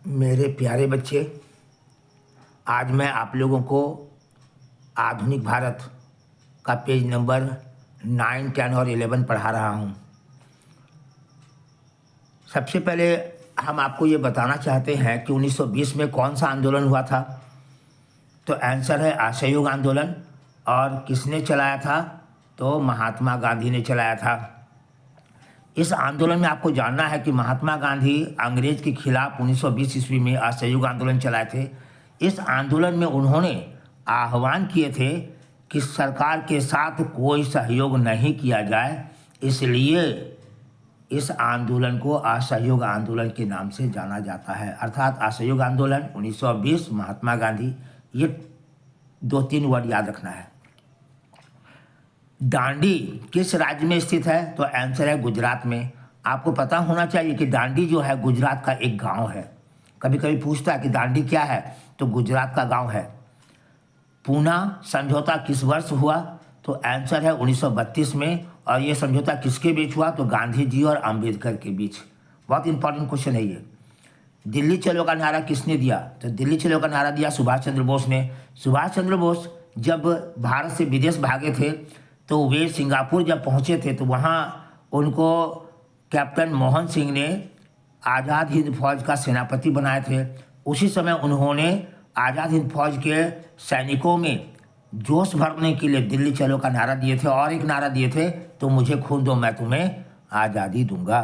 मेरे प्यारे बच्चे, आज मैं आप लोगों को आधुनिक भारत का पेज नंबर 9, 10 और 11 पढ़ा रहा हूँ। सबसे पहले हम आपको ये बताना चाहते हैं कि 1920 में कौन सा आंदोलन हुआ था। तो आंसर है असहयोग आंदोलन। और किसने चलाया था? तो महात्मा गांधी ने चलाया था। इस आंदोलन में आपको जानना है कि महात्मा गांधी अंग्रेज के खिलाफ 1920 ईस्वी में असहयोग आंदोलन चलाए थे। इस आंदोलन में उन्होंने आह्वान किए थे कि सरकार के साथ कोई सहयोग नहीं किया जाए, इसलिए इस आंदोलन को असहयोग आंदोलन के नाम से जाना जाता है। अर्थात असहयोग आंदोलन 1920 महात्मा गांधी, ये 2-3 वर्ड याद रखना है। दांडी किस राज्य में स्थित है? तो आंसर है गुजरात में। आपको पता होना चाहिए कि दांडी जो है गुजरात का एक गांव है। कभी कभी पूछता है कि दांडी क्या है, तो गुजरात का गांव है। पूना समझौता किस वर्ष हुआ? तो आंसर है 1932 में। और ये समझौता किसके बीच हुआ? तो गांधी जी और अंबेडकर के बीच। बहुत इंपॉर्टेंट क्वेश्चन है ये। दिल्ली चलो का नारा किसने दिया? तो दिल्ली चलो का नारा दिया सुभाष चंद्र बोस ने। सुभाष चंद्र बोस जब भारत से विदेश भागे थे तो वे सिंगापुर जब पहुंचे थे तो वहाँ उनको कैप्टन मोहन सिंह ने आज़ाद हिंद फौज का सेनापति बनाए थे। उसी समय उन्होंने आज़ाद हिंद फौज के सैनिकों में जोश भरने के लिए दिल्ली चलो का नारा दिए थे। और एक नारा दिए थे, तो मुझे खून दो मैं तुम्हें आज़ादी दूंगा।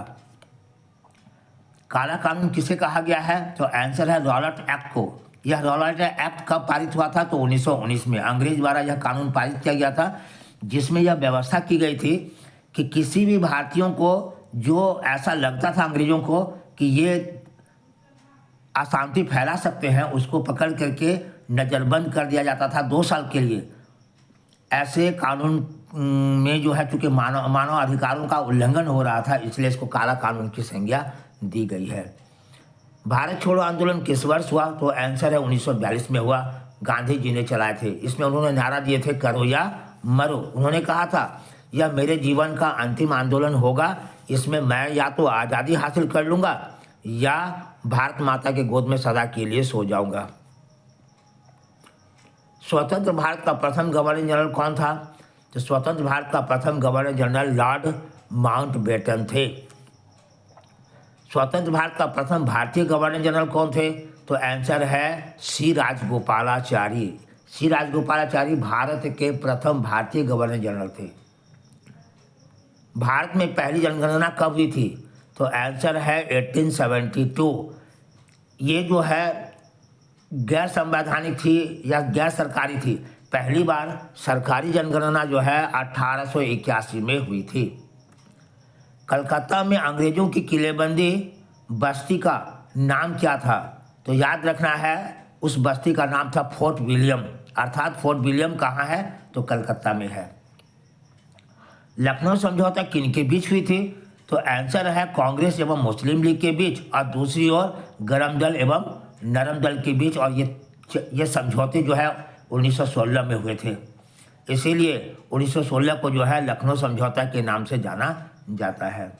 काला कानून किसे कहा गया है? तो आंसर है रॉलेट एक्ट को। यह रॉलेट एक्ट कब पारित हुआ था? तो 1919 में अंग्रेज द्वारा यह कानून पारित किया गया था, जिसमें यह व्यवस्था की गई थी कि किसी भी भारतीयों को जो ऐसा लगता था अंग्रेजों को कि ये अशांति फैला सकते हैं, उसको पकड़ करके नज़रबंद कर दिया जाता था 2 साल के लिए। ऐसे कानून में जो है चूँकि मानव अधिकारों का उल्लंघन हो रहा था, इसलिए इसको काला कानून की संज्ञा दी गई है। भारत छोड़ो आंदोलन किस वर्ष हुआ? तो आंसर है 1942 में हुआ। गांधी जी ने चलाए थे। इसमें उन्होंने नारा दिए थे करो या मरो। उन्होंने कहा था यह मेरे जीवन का अंतिम आंदोलन होगा, इसमें मैं या तो आज़ादी हासिल कर लूँगा या भारत माता के गोद में सदा के लिए सो जाऊँगा। स्वतंत्र भारत का प्रथम गवर्नर जनरल कौन था? तो स्वतंत्र भारत का प्रथम गवर्नर जनरल लॉर्ड माउंटबेटन थे। स्वतंत्र भारत का प्रथम भारतीय गवर्नर जनरल कौन थे? तो आंसर है सी राजगोपालाचारी। सी राजगोपालाचारी भारत के प्रथम भारतीय गवर्नर जनरल थे। भारत में पहली जनगणना कब हुई थी? तो आंसर है 1872। ये जो है गैर संवैधानिक थी या गैर सरकारी थी। पहली बार सरकारी जनगणना जो है 1881 में हुई थी। कलकत्ता में अंग्रेजों की किलेबंदी बस्ती का नाम क्या था? तो याद रखना है, उस बस्ती का नाम था फोर्ट विलियम। अर्थात फोर्ट विलियम कहाँ है? तो कलकत्ता में है। लखनऊ समझौता किनके बीच हुई थी? तो आंसर है कांग्रेस एवं मुस्लिम लीग के बीच, और दूसरी ओर गरम दल एवं नरम दल के बीच। और ये समझौते जो है 1916 में हुए थे, इसीलिए 1916 को जो है लखनऊ समझौता के नाम से जाना जाता है।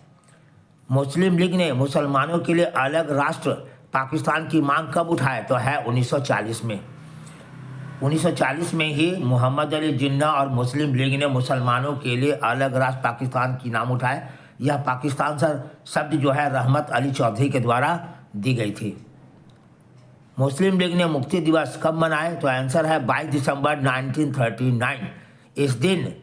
मुस्लिम लीग ने मुसलमानों के लिए अलग राष्ट्र पाकिस्तान की मांग कब उठाए? तो है 1940 में। 1940 में ही मोहम्मद अली जिन्ना और मुस्लिम लीग ने मुसलमानों के लिए अलग राष्ट्र पाकिस्तान की नाम उठाए। यह पाकिस्तान शब्द जो है रहमत अली चौधरी के द्वारा दी गई थी। मुस्लिम लीग ने मुक्ति दिवस कब मनाए? तो आंसर है 22 दिसंबर 1939। इस दिन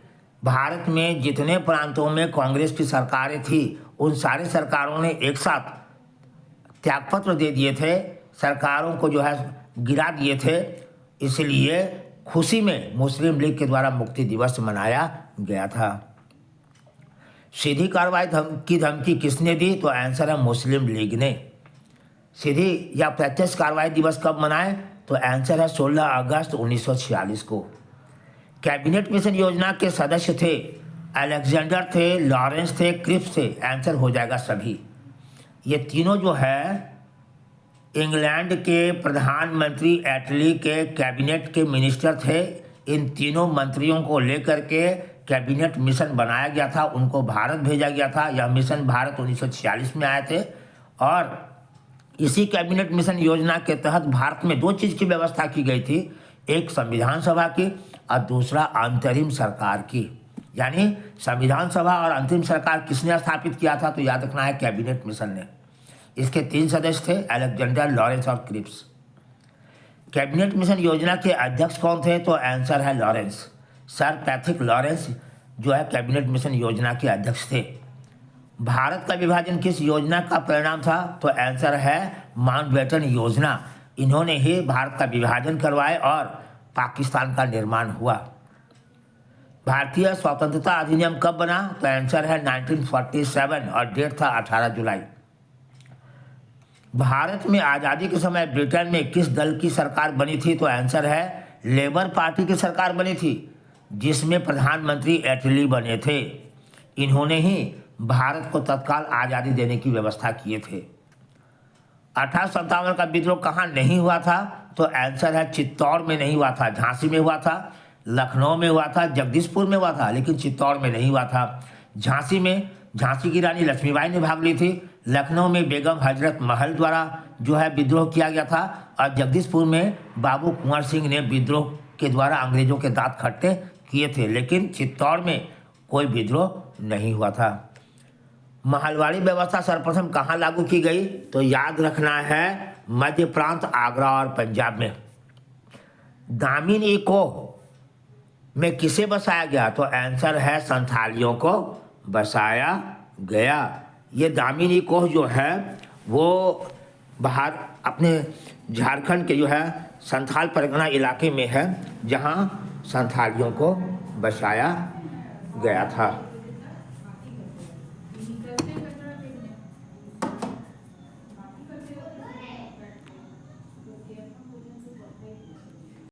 भारत में जितने प्रांतों में कांग्रेस की सरकारें थी, उन सारे सरकारों ने एक साथ त्यागपत्र दे दिए थे, सरकारों को जो है गिरा दिए थे। इसलिए खुशी में मुस्लिम लीग के द्वारा मुक्ति दिवस मनाया गया था। सीधी कार्रवाई की धमकी किसने दी? तो आंसर है मुस्लिम लीग ने। सीधी या प्रत्यक्ष कार्रवाई दिवस कब मनाए? तो आंसर है 16 अगस्त 1946 को। कैबिनेट मिशन योजना के सदस्य थे अलेक्जेंडर थे, लॉरेंस थे, क्रिप्स थे। आंसर हो जाएगा सभी। ये तीनों जो है इंग्लैंड के प्रधानमंत्री एटली के कैबिनेट के मिनिस्टर थे। इन तीनों मंत्रियों को लेकर के कैबिनेट मिशन बनाया गया था, उनको भारत भेजा गया था। यह मिशन भारत 1946 में आए थे और इसी कैबिनेट मिशन योजना के तहत भारत में दो चीज़ की व्यवस्था की गई थी, एक संविधान सभा की और दूसरा अंतरिम सरकार की। यानी संविधान सभा और अंतरिम सरकार किसने स्थापित किया था, तो याद रखना है कैबिनेट मिशन ने। इसके 3 सदस्य थे, अलेक्जेंडर, लॉरेंस और क्रिप्स। कैबिनेट मिशन योजना के अध्यक्ष कौन थे, तो आंसर है लॉरेंस, सर पैथिक लॉरेंस जो है कैबिनेट मिशन योजना के अध्यक्ष थे। भारत का विभाजन किस योजना का परिणाम था, तो आंसर है माउंटबेटन योजना। इन्होंने ही भारत का विभाजन करवाए और पाकिस्तान का निर्माण हुआ। भारतीय स्वतंत्रता अधिनियम कब बना, तो आंसर है 1947 और डेट था 18 जुलाई। भारत में आज़ादी के समय ब्रिटेन में किस दल की सरकार बनी थी, तो आंसर है लेबर पार्टी की सरकार बनी थी, जिसमें प्रधानमंत्री एटली बने थे। इन्होंने ही भारत को तत्काल आज़ादी देने की व्यवस्था किए थे। 1857 का विद्रोह कहाँ नहीं हुआ था, तो आंसर है चित्तौड़ में नहीं हुआ था, झांसी में हुआ था, लखनऊ में हुआ था, जगदीशपुर में हुआ था, लेकिन चित्तौड़ में नहीं हुआ था। झांसी में झांसी की रानी लक्ष्मीबाई ने भाग ली थी, लखनऊ में बेगम हजरत महल द्वारा जो है विद्रोह किया गया था, और जगदीशपुर में बाबू कुंवर सिंह ने विद्रोह के द्वारा अंग्रेजों के दांत खट्टे किए थे, लेकिन चित्तौड़ में कोई विद्रोह नहीं हुआ था। महलवाड़ी व्यवस्था सर्वप्रथम कहाँ लागू की गई, तो याद रखना है मध्य प्रांत, आगरा और पंजाब में। दामिनी को में किसे बसाया गया, तो आंसर है संथालियों को बसाया गया। ये दामिनी कोह जो है वो बाहर अपने झारखंड के जो है संथाल परगना इलाके में है, जहाँ संथालियों को बसाया गया था।